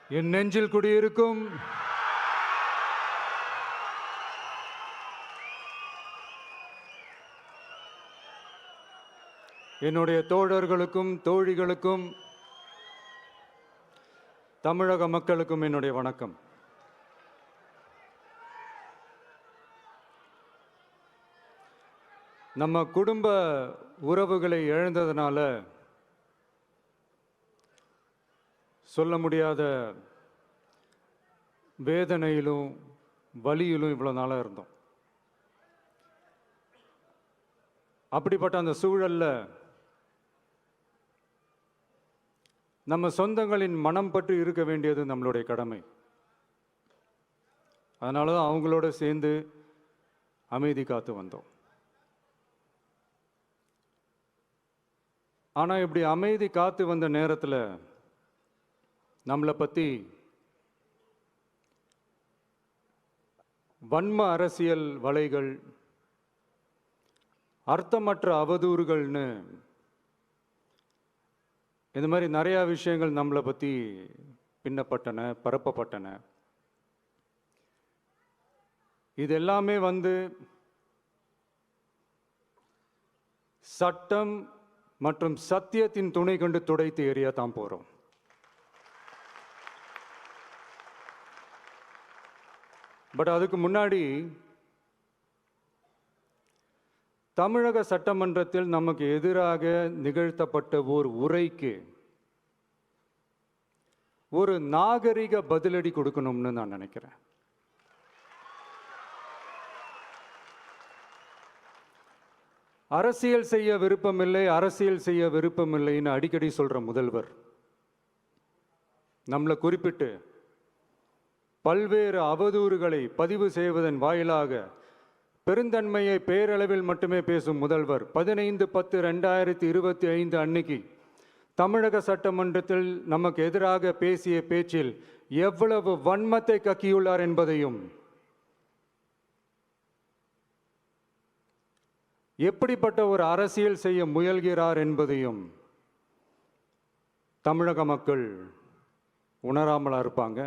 என் நெஞ்சில் குடியிருக்கும் என்னுடைய தோழர்களுக்கும் தோழிகளுக்கும் தமிழக மக்களுக்கும் என்னுடைய வணக்கம். நம்ம குடும்ப உறவுகளை இழந்ததுனால சொல்ல முடியாத வேதனையிலும் வலியிலும் இவ்வளோ நாளாக இருந்தோம். அப்படிப்பட்ட அந்த சூழல்ல நம்ம சொந்தங்களின் மனம் பற்றி இருக்க வேண்டியது நம்மளுடைய கடமை. அதனால தான் அவங்களோட சேர்ந்து அமைதி காத்து வந்தோம். ஆனால் இப்படி அமைதி காத்து வந்த நேரத்தில் நம்மளை பற்றி வன்ம அரசியல் வலைகள், அர்த்தமற்ற அவதூறுகள்னு இந்த மாதிரி நிறையா விஷயங்கள் நம்மளை பற்றி பின்னப்பட்டன, பரப்பப்பட்டன. இது எல்லாமே சட்டம் மற்றும் சத்தியத்தின் துணை கொண்டு துடைத்து எறிய தான் போகிறோம். பட் அதுக்கு முன்னாடி தமிழக சட்டமன்றத்தில் நமக்கு எதிராக நிகழ்த்தப்பட்ட ஓர் உரைக்கு ஒரு நாகரிக பதிலடி கொடுக்கணும்னு நான் நினைக்கிறேன். அரசியல் செய்ய விருப்பமில்லை, அரசியல் செய்ய விருப்பமில்லைன்னு அடிக்கடி சொல்ற முதல்வர் நம்மளை குறிப்பிட்டு பல்வேறு அவதூறுகளை பதிவு செய்வதன் வாயிலாக பெருந்தன்மையை பேரளவில் மட்டுமே பேசும் முதல்வர் 15/10/2025 அன்னைக்கு தமிழக சட்டமன்றத்தில் நமக்கு எதிராக பேசிய பேச்சில் எவ்வளவு வன்மத்தை கக்கியுள்ளார் என்பதையும், எப்படிப்பட்ட ஒரு அரசியல் செய்ய முயல்கிறார் என்பதையும் தமிழக மக்கள் உணராமலா இருப்பாங்க.